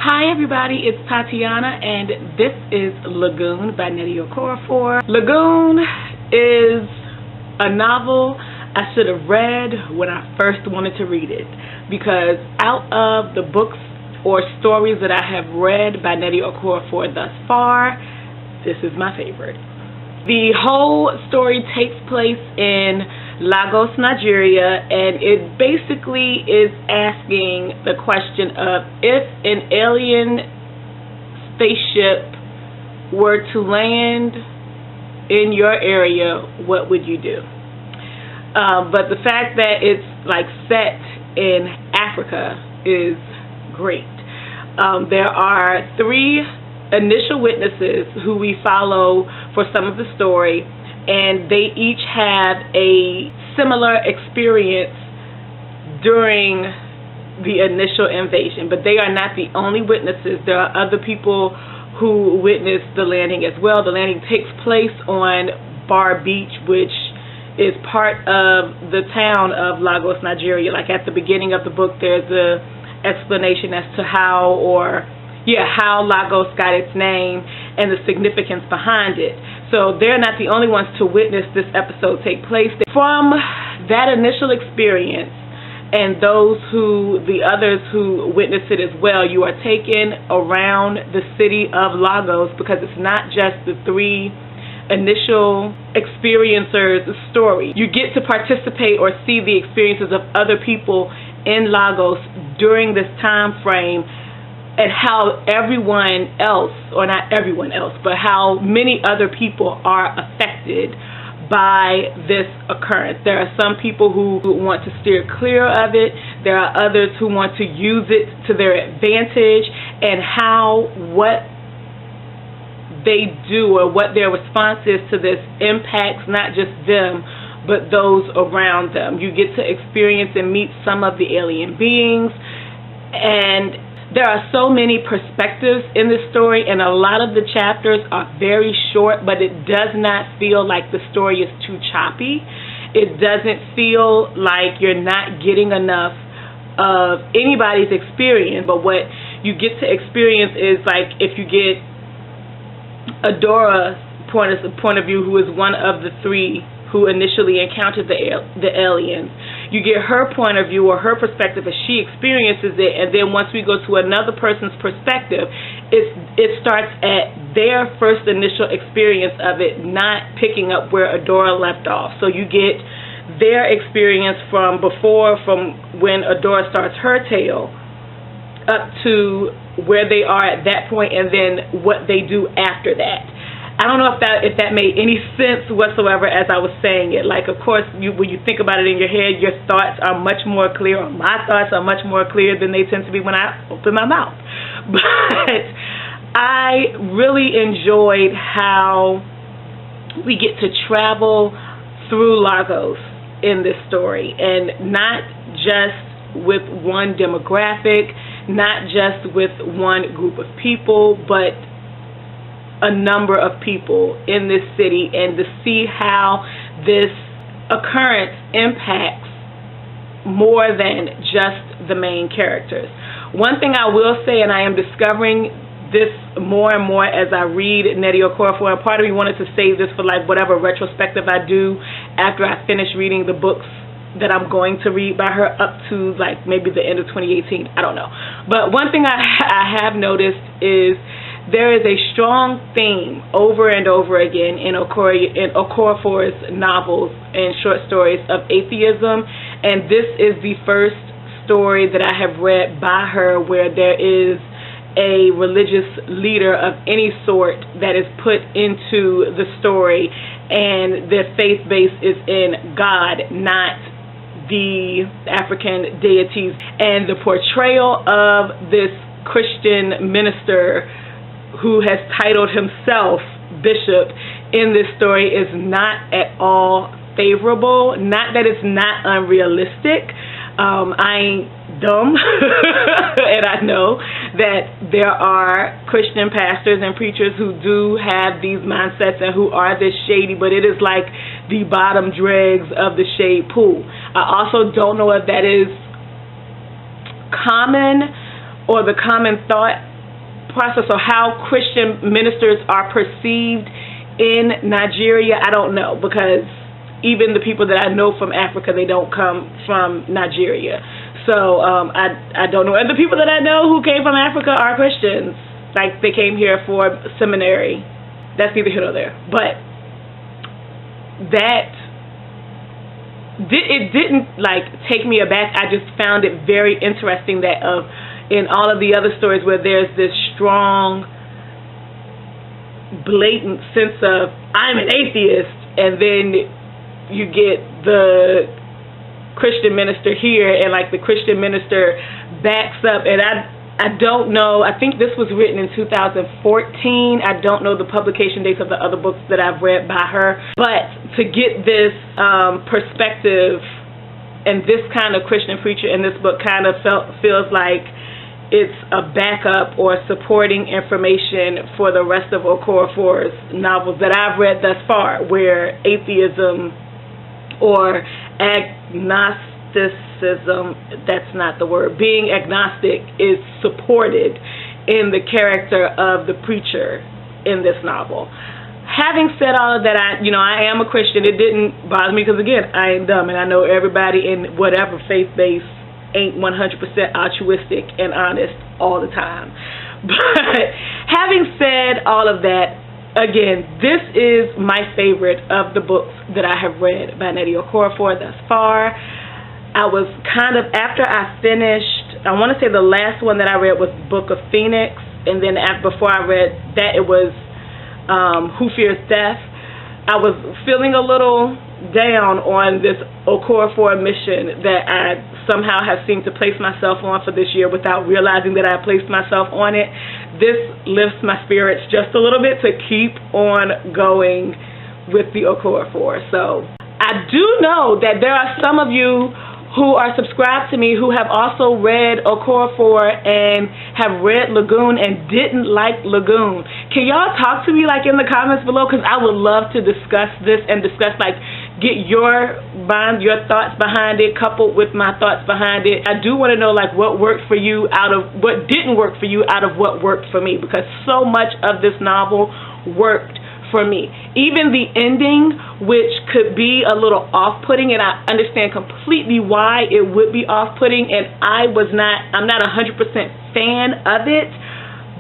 Hi everybody, it's Tatiana and this is Lagoon by Nettie Okorafor. Lagoon is a novel I should have read when I first wanted to read it, because out of the books or stories that I have read by Nettie Okorafor thus far, this is my favorite. The whole story takes place in Lagos, Nigeria, and it basically is asking the question of, if an alien spaceship were to land in your area, what would you do? But the fact that it's like set in Africa is great. There are three initial witnesses who we follow for some of the story, and they each have a similar experience during the initial invasion, but they are not the only witnesses. There are other people who witnessed the landing as well. The landing takes place on Bar Beach, which is part of the town of Lagos, Nigeria. Like at the beginning of the book, there's a explanation as to how Lagos got its name and the significance behind it. So they're not the only ones to witness this episode take place. From that initial experience and the others who witnessed it as well, you are taken around the city of Lagos, because it's not just the three initial experiencers' story. You get to participate or see the experiences of other people in Lagos during this time frame, and how everyone else, or not everyone else, but how many other people are affected by this occurrence. There are some people who want to steer clear of it. There are others who want to use it to their advantage, and how what they do or what their response is to this impacts not just them, but those around them. You get to experience and meet some of the alien beings, and there are so many perspectives in this story, and a lot of the chapters are very short, but it does not feel like the story is too choppy. It doesn't feel like you're not getting enough of anybody's experience, but what you get to experience is, like, if you get Adora's point of view, who is one of the three who initially encountered the aliens, you get her point of view or her perspective as she experiences it, and then once we go to another person's perspective, it starts at their first initial experience of it, not picking up where Adora left off. So you get their experience from when Adora starts her tale up to where they are at that point, and then what they do after that. I don't know if that made any sense whatsoever as I was saying it. Like, of course, when you think about it in your head, your thoughts are much more clear, or my thoughts are much more clear than they tend to be when I open my mouth. But I really enjoyed how we get to travel through Lagos in this story, and not just with one demographic, not just with one group of people, but a number of people in this city, and to see how this occurrence impacts more than just the main characters. One thing I will say, and I am discovering this more and more as I read Nettie Okorafor, and part of me wanted to save this for like whatever retrospective I do after I finish reading the books that I'm going to read by her up to like maybe the end of 2018. I don't know. But one thing I have noticed is there is a strong theme over and over again in Okorafor's novels and short stories of atheism, and this is the first story that I have read by her where there is a religious leader of any sort that is put into the story, and their faith base is in God, not the African deities. And the portrayal of this Christian minister who has titled himself bishop in this story is not at all favorable. Not that it's not unrealistic. I ain't dumb, and I know that there are Christian pastors and preachers who do have these mindsets and who are this shady, but it is like the bottom dregs of the shade pool. I also don't know if that is common or the common thought process or how Christian ministers are perceived in Nigeria, I don't know, because even the people that I know from Africa, they don't come from Nigeria. So I don't know. And the people that I know who came from Africa are Christians. Like, they came here for seminary. That's neither here nor there. But it didn't, like, take me aback. I just found it very interesting that in all of the other stories where there's this strong, blatant sense of, I'm an atheist, and then you get the Christian minister here, and like the Christian minister backs up, and I don't know, I think this was written in 2014, I don't know the publication dates of the other books that I've read by her, but to get this perspective and this kind of Christian preacher in this book kind of feels like it's a backup or supporting information for the rest of Okorafor's novels that I've read thus far, where atheism or agnosticism, that's not the word, being agnostic is supported in the character of the preacher in this novel. Having said all of that, I am a Christian. It didn't bother me because, again, I ain't dumb, and I know everybody in whatever faith base ain't 100% altruistic and honest all the time. But having said all of that, again, this is my favorite of the books that I have read by Nnedi Okorafor thus far. I was kind of, after I finished, I want to say the last one that I read was Book of Phoenix, and then before I read that, it was Who Fears Death. I was feeling a little down on this Okorafor mission that I somehow have seemed to place myself on for this year without realizing that I placed myself on it. This lifts my spirits just a little bit to keep on going with the Okorafor. So I do know that there are some of you who are subscribed to me who have also read Okorafor and have read Lagoon and didn't like Lagoon. Can y'all talk to me like in the comments below? Because I would love to discuss this and discuss, like, get your thoughts behind it coupled with my thoughts behind it. I do want to know, like, what worked for you out of what didn't work for you out of what worked for me, because so much of this novel worked for me. Even the ending, which could be a little off-putting, and I understand completely why it would be off-putting, and I'm not 100% fan of it,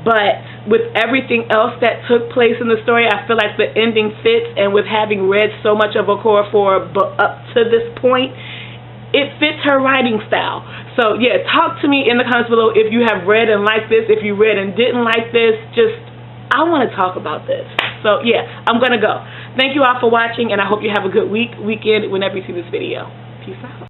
but with everything else that took place in the story, I feel like the ending fits, and with having read so much of Okorafor up to this point, it fits her writing style. So yeah, talk to me in the comments below if you have read and liked this, if you read and didn't like this. I want to talk about this. So yeah, I'm going to go. Thank you all for watching, and I hope you have a good weekend whenever you see this video. Peace out.